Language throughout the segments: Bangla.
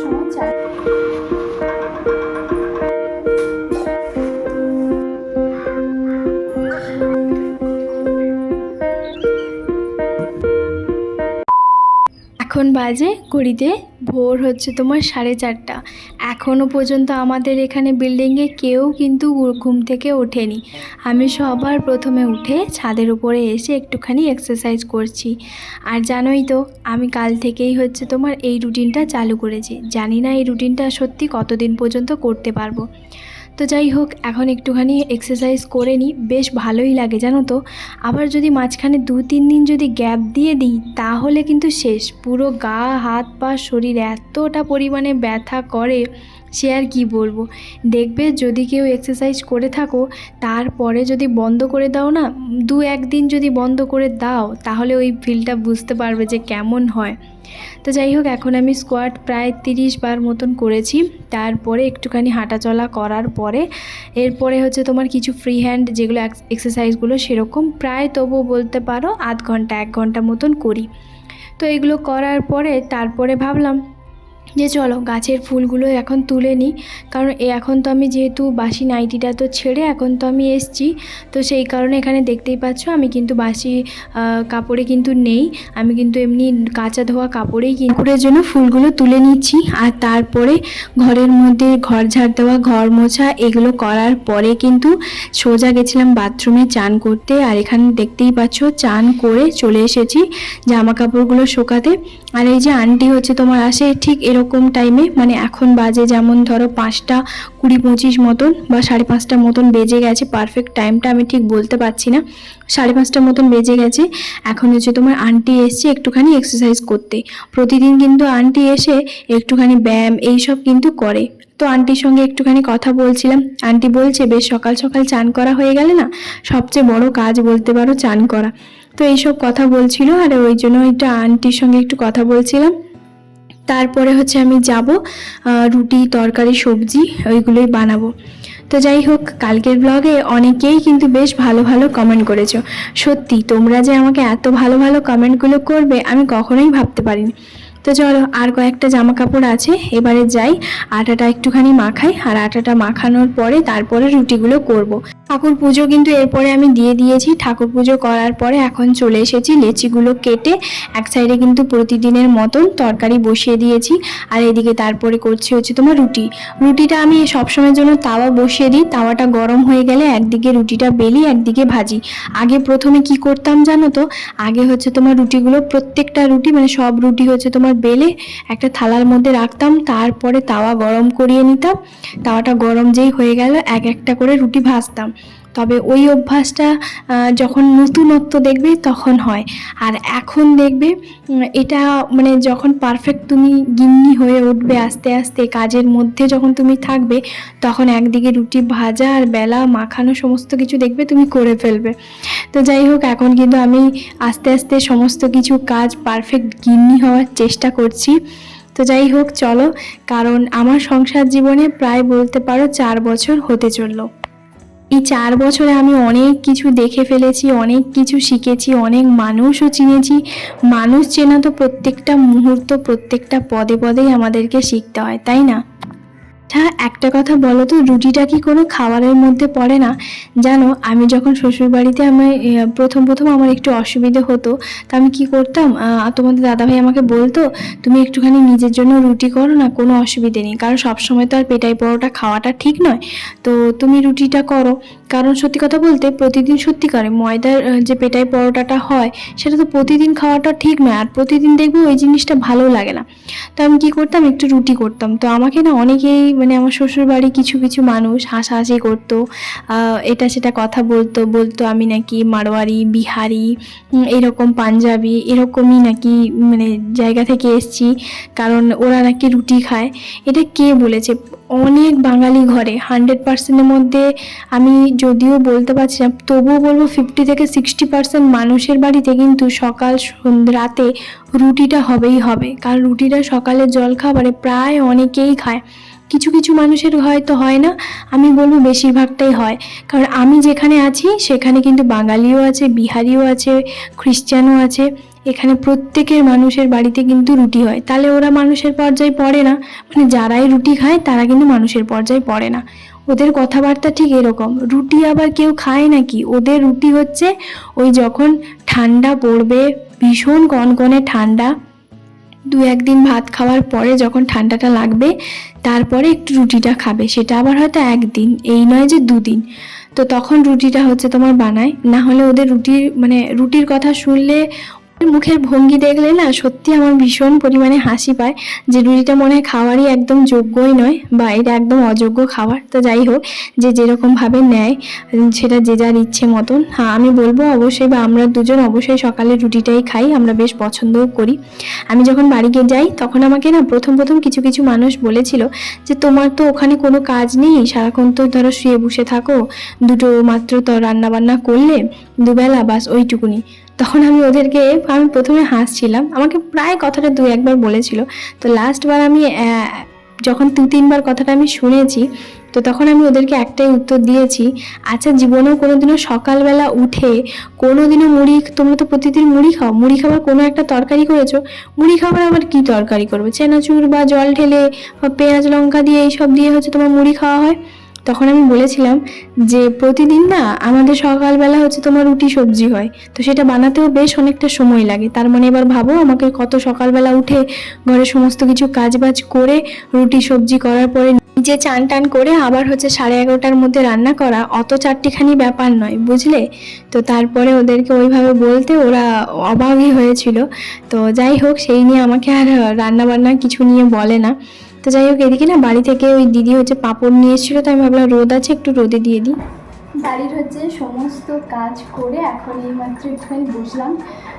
সময় চা। এখন বাজে ঘড়িতে ভোর হচ্ছে তোমার 4:30। এখনও পর্যন্ত আমাদের এখানে বিল্ডিংয়ে কেউ কিন্তু ঘুম থেকে ওঠেনি। আমি সবার প্রথমে উঠে ছাদের উপরে এসে একটুখানি এক্সারসাইজ করছি। আর জানোই তো আমি কাল থেকেই হচ্ছে তোমার এই রুটিনটা চালু করেছি। জানি না এই রুটিনটা সত্যি কতদিন পর্যন্ত করতে পারবো। তো যাই হোক, এখন একটুখানি এক্সারসাইজ করে নিই, বেশ ভালোই লাগে জানো তো। আবার যদি মাঝখানে 2-3 দিন যদি গ্যাপ দিয়ে দিই তাহলে কিন্তু শেষ, পুরো গা হাত পা শরীর এতটা পরিমাণে ব্যথা করে সে আর কি বলবো। দেখবে যদি কেউ এক্সারসাইজ করে থাকো তারপরে যদি বন্ধ করে দাও না, 2-1 দিন যদি বন্ধ করে দাও তাহলে ওই ফিলটা বুঝতে পারবে যে কেমন হয়। তো যাই হোক, এখন আমি স্কোয়াট প্রায় 30 বার মতন করেছি। তারপরে একটুখানি হাঁটাচলা করার পরে এরপরে হচ্ছে তোমার কিছু ফ্রি হ্যান্ড যেগুলো এক্সারসাইজগুলো সেরকম প্রায় তবু বলতে পারো আধ ঘন্টা 1 ঘন্টা মতন করি। তো এগুলো করার পরে তারপরে ভাবলাম যে চলো গাছের ফুলগুলো এখন তুলে নিই। কারণ এখন তো আমি যেহেতু বাসি নাইটিটা তো ছেড়ে এখন তো আমি এসছি, তো সেই কারণে এখানে দেখতেই পাচ্ছ আমি কিন্তু বাসি কাপড়ে কিন্তু নেই, আমি কিন্তু এমনি কাঁচা ধোয়া কাপড়েই কাপড়ের জন্য ফুলগুলো তুলে নিচ্ছি। আর তারপরে ঘরের মধ্যে ঘর ঝাড় দেওয়া, ঘর মোছা এগুলো করার পরে কিন্তু সোজা গেছিলাম বাথরুমে চান করতে। আর এখানে দেখতেই পাচ্ছ চান করে চলে এসেছি জামা কাপড়গুলো শোকাতে। আর এই যে আন্টি হচ্ছে তোমার আসে ঠিক এরকম টাইমে, মানে এখন বাজে যেমন ধরো 5:20-25 মতন বা 5:30 মতন বেজে গেছে, পারফেক্ট টাইমটা আমি ঠিক বলতে পারছি না, 5:30 মতন বেজে গেছে। এখন হচ্ছে তোমার আন্টি এসছে একটুখানি এক্সারসাইজ করতে। প্রতিদিন কিন্তু আন্টি এসে একটুখানি ব্যায়াম এইসব কিন্তু করে। তো আন্টির সঙ্গে একটুখানি কথা বলছিলাম। আন্টি বলছে বেশ সকাল সকাল চান করা হয়ে গেলে না সবচেয়ে বড় কাজ বলতে পারো চান করা। তো এইসব কথা বলছিল আর ওই জন্য এটা আন্টির সঙ্গে একটু কথা বলছিলাম। তারপরে হচ্ছে আমি যাব রুটি তরকারি সবজি ওইগুলোই বানাবো। তো যাই হোক, কালকের ব্লগে অনেকেই কিন্তু বেশ ভালো ভালো কমেন্ট করেছো। সত্যি তোমরা যে আমাকে এত ভালো ভালো কমেন্টগুলো করবে আমি কখনোই ভাবতে পারিনি। তো চলো, আর কয়েকটা জামা কাপড় আছে, এবারে যাই আটাটা একটুখানি মাখাই। আর আটাটা মাখানোর পরে তারপরে রুটিগুলো করব। ঠাকুর পুজো কিন্তু এরপরে আমি দিয়ে দিয়েছি। ঠাকুর পুজো করার পরে এখন চলে এসেছি লেচিগুলো কেটে এক সাইডে কিন্তু প্রতিদিনের মতন তরকারি বসিয়ে দিয়েছি। আর এদিকে তারপরে করছি হচ্ছে তোমার রুটিটা আমি সবসময়ের জন্য তাওয়া বসিয়ে দিই, তাওয়াটা গরম হয়ে গেলে একদিকে রুটিটা বেলি একদিকে ভাজি। আগে প্রথমে কি করতাম জানো তো, আগে হচ্ছে তোমার রুটিগুলো প্রত্যেকটা রুটি মানে সব রুটি হচ্ছে তোমার বেলে একটা থালার মধ্যে রাখতাম, তারপরে তাওয়া গরম করিয়ে নিতাম। তাওয়াটা গরম যেই হয়ে গেল এক একটা করে রুটি ভাজতাম। তবে ওই অভ্যাসটা যখন নতুনত্ব দেখবে তখন হয়। আর এখন দেখবে এটা মানে যখন পারফেক্ট তুমি গিন্নি হয়ে উঠবে আস্তে আস্তে কাজের মধ্যে যখন তুমি থাকবে তখন একদিকে রুটি ভাজা আর বেলা মাখানো সমস্ত কিছু দেখবে তুমি করে ফেলবে। তো যাই হোক, এখন কিন্তু আমি আস্তে আস্তে সমস্ত কিছু কাজ পারফেক্ট গিন্নি হওয়ার চেষ্টা করছি। তো যাই হোক চলো, কারণ আমার সংসার জীবনে প্রায় বলতে পারো 4 বছর হতে চললো। এই 4 বছরে আমি অনেক কিছু দেখে ফেলেছি, অনেক কিছু শিখেছি, অনেক মানুষও চিনেছি। মানুষ চেনা তো প্রত্যেকটা মুহূর্ত প্রত্যেকটা পদে পদেই আমাদেরকে শিখতে হয়, তাই না? হ্যাঁ, একটা কথা বলো তো, রুটিটা কি কোনো খাবারের মধ্যে পড়ে না? জানো, আমি যখন শ্বশুরবাড়িতে আমি প্রথম আমার একটু অসুবিধে হতো, তা আমি কি করতাম, তোমাদের দাদাভাই আমাকে বলতো তুমি একটুখানি নিজের জন্য রুটি করো না, কোনো অসুবিধে নেই, কারণ সবসময় তো আর পেটাই পরোটা খাওয়াটা ঠিক নয়, তো তুমি রুটিটা করো। কারণ সত্যি কথা বলতে প্রতিদিন সত্যিকারে ময়দার যে পেটাই পরোটাটা হয় সেটা তো প্রতিদিন খাওয়াটা ঠিক নয়, আর প্রতিদিন দেখবো ওই জিনিসটা ভালো লাগে না। তো আমি কী করতাম, একটু রুটি করতাম। তো আমাকে না অনেকেই মানে আমার শ্বশুরবাড়ি কিছু কিছু মানুষ হাসাহাসি করতো, এটা সেটা কথা বলতো আমি নাকি মারোয়ারি বিহারি এরকম পাঞ্জাবি এরকমই নাকি মানে জায়গা থেকে এসছি, কারণ ওরা নাকি রুটি খায়। এটা কে বলেছে? অনেক বাঙালি ঘরে 100%-এর মধ্যে আমি যদিও বলতে পারছি না, তবুও বলবো 50-60% মানুষের বাড়িতে কিন্তু সকাল রাতে রুটিটা হবেই হবে। কারণ রুটিটা সকালের জলখাবারে প্রায় অনেকেই খায়। কিছু কিছু মানুষের হয়তো হয় না, আমি বলবো বেশিরভাগটাই হয়। কারণ আমি যেখানে আছি সেখানে কিন্তু বাঙালিও আছে, বিহারিও আছে, খ্রিস্টানও আছে, এখানে প্রত্যেকের মানুষের বাড়িতে কিন্তু রুটি হয়, তাহলে ওরা মানুষের পর্যায়ে পড়ে না, মানে যারাই রুটি খায় তারা কিন্তু মানুষের পর্যায়ে পড়ে না। ওদের কথাবার্তা ঠিক এরকম। রুটি আবার কেউ খায় নাকি, ওদের রুটি হচ্ছে ওই যখন ঠান্ডা পড়বে, ভীষণ কনকনে ঠান্ডা, 1-2 দিন ভাত খাওয়ার পরে যখন ঠান্ডাটা লাগবে তারপরে একটু রুটিটা খাবে, সেটা আবার হয়তো 1 দিন, এই নয় যে 2 দিন। তো তখন রুটিটা হচ্ছে তোমার বানায়, না হলে ওদের রুটির মানে রুটির কথা শুনলে, ওদের মুখের ভঙ্গি দেখলে না সত্যি আমার ভীষণ পরিমাণে হাসি পায়, যে রুটিটা মনে হয় খাওয়ারই একদম যোগ্যই নয়, বা এটা একদম অযোগ্য খাবার। তো যাই হোক, যে যেরকমভাবে নেয় সেটা যে যার ইচ্ছে মতন। হ্যাঁ, আমি বলবো অবশ্যই, বা আমরা দুজন অবশ্যই সকালে রুটিটাই খাই, আমরা বেশ পছন্দও করি। আমি যখন বাড়ি গিয়ে যাই তখন আমাকে না প্রথম প্রথম কিছু কিছু মানুষ বলেছিল যে তোমার তো ওখানে কোনো কাজ নেই, সারাক্ষণ তো ধরো শুয়ে বসে থাকো, দুটো মাত্র তো রান্না বান্না করলে দুবেলা, বাস ওইটুকুনি। তখন আমি প্রথমে হাসছিলাম, আমাকে প্রায় কথাটা 2-1 বার বলেছিল। তো লাস্টবার আমি যখন 2-3 বার কথাটা আমি শুনেছি, তো তখন আমি ওদেরকে একটাই উত্তর দিয়েছি, আচ্ছা জীবনেও কোনোদিনও সকালবেলা উঠে কোনোদিনও তোমরা তো প্রতিদিন মুড়ি খাও, মুড়ি খাবার কোনো একটা তরকারি করেছো, মুড়ি খাবার আবার কি তরকারি করবে, চানাচুর বা জল ঢেলে বা পেঁয়াজ লঙ্কা দিয়ে এইসব দিয়ে হচ্ছে তোমার মুড়ি খাওয়া হয়। তখন আমি বলেছিলাম যে প্রতিদিন না আমাদের সকালবেলা হচ্ছে তোমার রুটি সবজি হয়, তো সেটা বানাতেও বেশ অনেকটা সময় লাগে। তার মানে এবার ভাবো আমাকে কত সকালবেলা উঠে ঘরে সমস্ত কিছু কাজবাজ করে রুটি সবজি করার পরে নিজে চান টান করে আবার হচ্ছে 11:30টার মধ্যে রান্না করা, অত চারটিখানি ব্যাপার নয়, বুঝলে? তো তারপরে ওদেরকে ওইভাবে বলতে ওরা অবাকই হয়েছিল। তো যাই হোক, সেই নিয়ে আমাকে আর রান্না বান্না কিছু নিয়ে বলে না। তো যাই হোক, এদিকে না বাড়ি থেকে ওই দিদি হচ্ছে পাঁপড় নিয়ে এসেছিলো, তো আমি ভাবলাম রোদ আছে, একটু রোদে দিয়ে দিই। বাড়ির হচ্ছে সমস্ত কাজ করে এখন এইমাত্র একটুখানি বসলাম।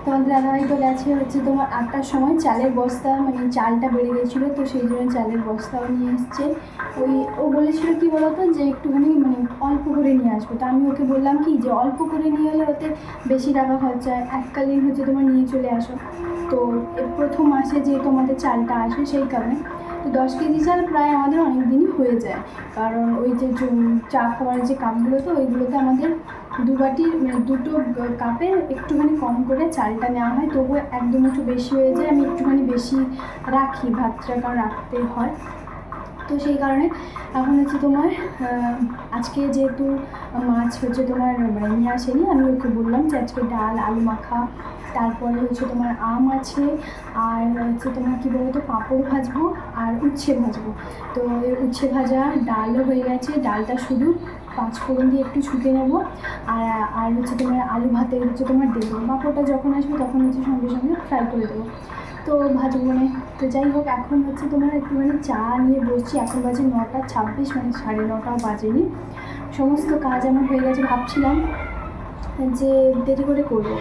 তোমাদের দাদাভাই তো গেছে হচ্ছে তোমার 8টার সময়, চালের বস্তা, মানে চালটা বেড়ে গেছিলো, তো সেই জন্য চালের বস্তাও নিয়ে এসছে। ও বলেছিল কি বলতো, যে একটুখানি মানে অল্প করে নিয়ে আসবো। তো আমি ওকে বললাম কি যে অল্প করে নিয়ে এলে ওতে বেশি টাকা খরচা হয়, এককালীন হচ্ছে তোমার নিয়ে চলে আসো। তো প্রথম মাসে যে তোমাদের চালটা আসে সেই কারণে। তো 10 কেজি চাল প্রায় আমাদের অনেক দিনই হয়ে যায়, কারণ ওই যে চা খাওয়ার যে কাপগুলো, তো ওইগুলোতে আমাদের 2 বাটি মানে 2টো কাপে একটুখানি কম করে চালটা নেওয়া হয়, তবুও একদম একটু বেশি হয়ে যায়। আমি একটুখানি বেশি রাখি ভাতটা, কারণ রাখতে হয়। তো সেই কারণে এখন হচ্ছে তোমার আজকে যেহেতু মাছ হচ্ছে তোমার মানে নিয়ে আসেনি, আমি ওকে বললাম যে আজকে ডাল, আলু মাখা, তারপরে হচ্ছে তোমার আম আছে, আর হচ্ছে তোমার কী বলতো পাঁপড় ভাজবো আর উচ্ছে ভাজবো। তো উচ্ছে ভাজা ডালও হয়ে গেছে, ডালটা শুধু 5 ফোড়ন দিয়ে একটু ছুঁকে নেবো, আর হচ্ছে তোমার আলু ভাতে হচ্ছে তোমার দেবো, পাঁপড়টা যখন আসবে তখন হচ্ছে সঙ্গে সঙ্গে ফ্রাই করে দেবো, তো ভাজবো মানে। তো যাই হোক, এখন হচ্ছে তোমার একটুখানি চা নিয়ে বসছি, এখন বাজে 9:26, মানে 9:30টাও বাজেনি, সমস্ত কাজ আমার হয়ে গেছে। ভাবছিলাম যে দেরি করে করবো,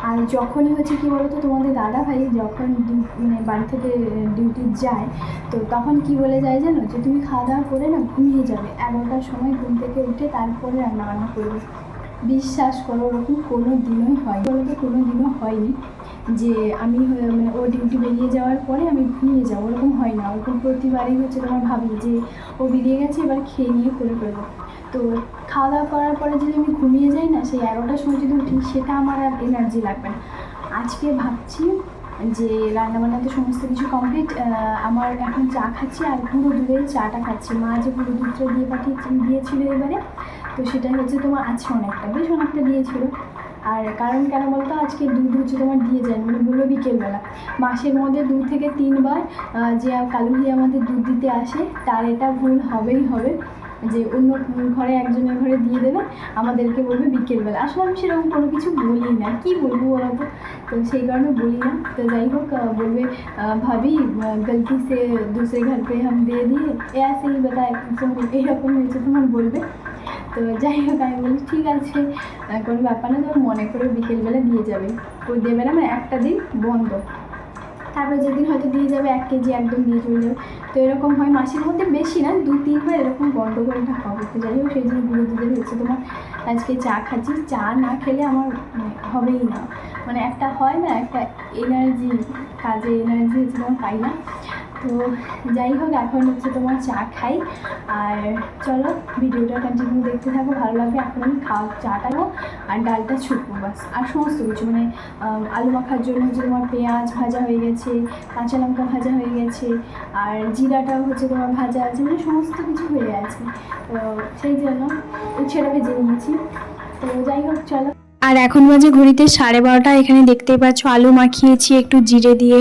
আর যখনই হচ্ছে কী বলতো তোমাদের দাদাভাই যখন মানে বাড়ি থেকে ডিউটি যায়, তো তখন কি বলে যায় জানো, যে তুমি খাওয়া দাওয়া করে না ঘুমিয়ে যাবে, 11টার সময় ঘুম থেকে উঠে তারপরে রান্নাবান্না করবে। বিশ্বাস করো ওরকম কোনো দিনই হয় বলতে, কোনো দিনও হয়নি যে আমি মানে ও ডিউটি বেরিয়ে যাওয়ার পরে আমি ঘুমিয়ে যাবো, ওরকম হয় না। ওরকম প্রতিবারই হচ্ছে তোমার ভাবি যে ও বেরিয়ে গেছে, এবার খেয়ে নিয়ে করে ফেলবো। তো খাওয়া দাওয়া করার পরে যদি আমি ঘুমিয়ে যাই না, সেই 11টার সময় যদি উঠি, সেটা আমার আর এনার্জি লাগবে না। আজকে ভাবছি যে রান্নাবান্না তো সমস্ত কিছু কমপ্লিট, আমার এখন চা খাচ্ছি, আর পুরো দুধের চাটা খাচ্ছি। মা যে পুরো দুধটা দিয়েছিল এবারে, তো সেটাই হচ্ছে তোমার আছে অনেকটা, বেশ অনেকটা দিয়েছিল। আর কারণ কেন বলতো, আজকে দুধ হচ্ছে তোমার দিয়ে যায়, মানে বললো বিকেলবেলা, মাসের মধ্যে 2 থেকে 3 বার যে কালুহি আমাদের দুধ দিতে আসে, তার এটা ভুল হবেই হবে, যে অন্য ঘরে একজনের ঘরে দিয়ে দেবে, আমাদেরকে বলবে বিকেলবেলা। আসলে আমি সেরকম কোনো কিছু বলি না, কি বলবো বলো তো সেই কারণে বলি না। তো যাই হোক, বলবে ভাবি গলতি সে दूसरे घर पे हम दे दिए, ऐसे ही बताए, এরকম হয়েছে তোমার বলবে। তো যাই হোক, আমি বলি ঠিক আছে, কোনো ব্যাপার না, তোমার মনে করে বিকেলবেলা দিয়ে যাবে, ও দেবে না, মানে একটা দিন বন্ধ, তারপরে যেদিন হয়তো দিয়ে যাবে 1 কেজি একদম দিয়ে চলে যাবে। তো এরকম হয় মাসের মধ্যে, বেশি না 2-3 বার এরকম বন্ধ করে হবে। তো যাই হোক, সেই জন্য গুঁড়ো দুধের হচ্ছে তোমার আজকে চা খাচ্ছি। চা না খেলে আমার হবেই না, মানে একটা হয় না, একটা এনার্জি, কাজে এনার্জি হচ্ছে তোমার পাই না। তো তো যাই হোক, এখন হচ্ছে তোমার চা খাই। আর চলো ভিডিওটা কন্টিনিউ দেখতে থাকো, ভালো লাগবে। এখন আমি চাটাও আর ডালটা ছুটবো বাস, আর সমস্ত কিছু মানে আলু মাখার জন্য হচ্ছে তোমার পেঁয়াজ ভাজা হয়ে গেছে, কাঁচা লঙ্কা ভাজা হয়ে গেছে, আর জিরাটাও হচ্ছে তোমার ভাজা আছে, মানে সমস্ত কিছু হয়ে আছে। তো সেই জন্য উচ্ছেটা ভেজে নিয়েছি। তো যাই হোক চলো। আর এখন বাজে ঘড়িতে 12:30। এখানে দেখতেই পাচ্ছ আলু মাখিয়েছি একটু জিরে দিয়ে,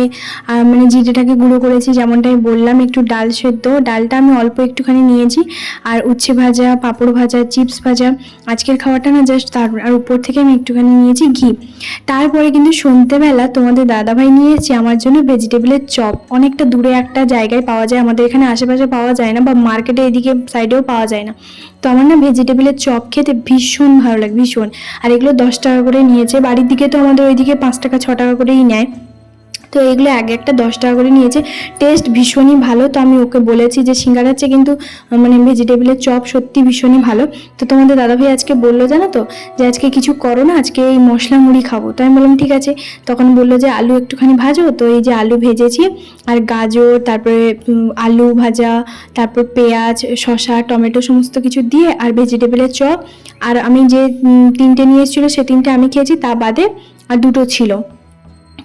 মানে জিরেটাকে গুঁড়ো করেছি যেমনটাই বললাম। একটু ডাল সেদ্ধ, ডালটা আমি অল্প একটুখানি নিয়েছি, আর উচ্ছে ভাজা, পাঁপড় ভাজা, চিপস ভাজা, আজকের খাওয়াটা না জাস্ট তার। আর উপর থেকে আমি একটুখানি নিয়েছি ঘি। তারপরে কিন্তু সন্ধ্যেবেলা তোমাদের দাদাভাই নিয়ে এসেছে আমার জন্য ভেজিটেবলের চপ। অনেকটা দূরে একটা জায়গায় পাওয়া যায়, আমাদের এখানে আশেপাশে পাওয়া যায় না, বা মার্কেটে এদিকে সাইডেও পাওয়া যায় না। তো আমার না ভেজিটেবলের চপ খেতে ভীষণ ভালো লাগে, ভীষণ। আর এগুলো 10 টাকা করে নিয়েছে, বাড়ির দিকে তো আমাদের ওইদিকে 5 টাকা 6 টাকা করেই নেয়। তো এগুলো এক একটা 10 টাকা করে নিয়েছে, টেস্ট ভীষণই ভালো। তো আমি ওকে বলেছি যে সিঙ্গারার চেয়ে কিন্তু মানে ভেজিটেবলের চপ সত্যি ভীষণই ভালো। তো তোমাদের দাদাভাই আজকে বললো জানো তো, যে আজকে কিছু করো না, আজকে এই মশলা মুড়ি খাবো। তো আমি বললাম ঠিক আছে। তখন বললো যে আলু একটুখানি ভাজো। তো এই যে আলু ভেজেছি, আর গাজর, তারপরে আলু ভাজা, তারপর পেঁয়াজ, শসা, টমেটো সমস্ত কিছু দিয়ে, আর ভেজিটেবলের চপ। আর আমি যে 3টে নিয়ে এসেছিলো সে 3টে আমি খেয়েছি, তা বাদে আর 2টো ছিল।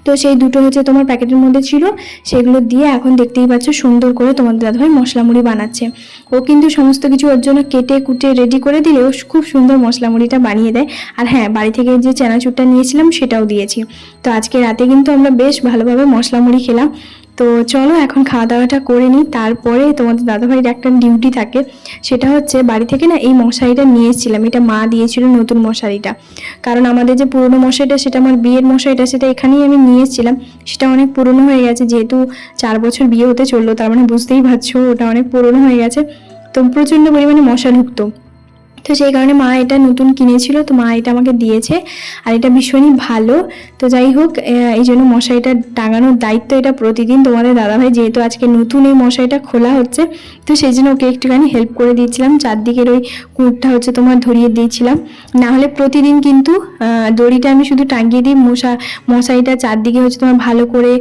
তো সেই 2টো হচ্ছে তোমার প্যাকেটের মধ্যে ছিল, সেগুলো দিয়ে এখন দেখতেই পাচ্ছ সুন্দর করে তোমাদের দাদাভাই মশলা মুড়ি বানাচ্ছে। ও কিন্তু সমস্ত কিছু ওর জন্য কেটে কুটে রেডি করে দিলে ও খুব সুন্দর মশলা মুড়িটা বানিয়ে দেয়। আর হ্যাঁ, বাড়ি থেকে যে চানাচুরটা নিয়েছিলাম সেটাও দিয়েছি। তো আজকে রাতে কিন্তু আমরা বেশ ভালোভাবে মশলা মুড়ি খেলাম। তো চলো এখন খাওয়া দাওয়াটা করে নিই, তারপরে তোমাদের দাদাভাইয়ের একটা ডিউটি থাকে। সেটা হচ্ছে বাড়ি থেকে না এই মশারিটা নিয়ে এসেছিলাম, এটা মা দিয়েছিল নতুন মশারিটা। কারণ আমাদের যে পুরনো মশারিটা, সেটা আমার বিয়ের মশারিটা, সেটা এখানেই আমি নিয়ে এসেছিলাম। সেটা অনেক পুরনো হয়ে গেছে, যেহেতু 4 বছর বিয়ে হতে চললো, তার মানে বুঝতেই পারছো ওটা অনেক পুরনো হয়ে গেছে। তো প্রচণ্ড পরিমাণে মশা ঢুকতো। তো সেই কারণে মা এটা নতুন কিনেছিল, তো মা এটা আমাকে দিয়েছে, আর এটা ভীষণই ভালো। তো যাই হোক, এই জন্য মশারিটা টাঙানোর দায়িত্ব এটা প্রতিদিন তোমাদের দাদাভাই, যেহেতু আজকে নতুন এই মশারিটা খোলা হচ্ছে। তো সেই জন্য ওকে একটুখানি হেল্প করে দিয়েছিলাম, চারদিকের ওই কুঁটটা হচ্ছে তোমার ধরিয়ে দিয়েছিলাম। না হলে প্রতিদিন কিন্তু দড়িটা আমি শুধু টাঙিয়ে দিই, মশারিটা চারদিকে হচ্ছে তোমার ভালো করে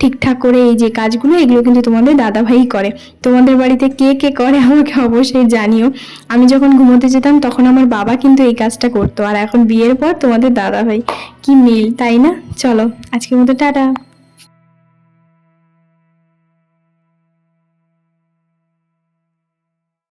ঠিকঠাক করে এই যে কাজগুলো, এগুলো কিন্তু তোমাদের দাদাভাই করে। তোমাদের বাড়িতে কে কে করে আমাকে অবশ্যই জানিও। আমি যখন ঘুমোতে যেতাম তখন আমার বাবা কিন্তু এই কাজটা করতো, আর এখন বিয়ের পর তোমাদের দাদাভাই। কি মিল, তাই না? চলো আজকের মতো টাটা।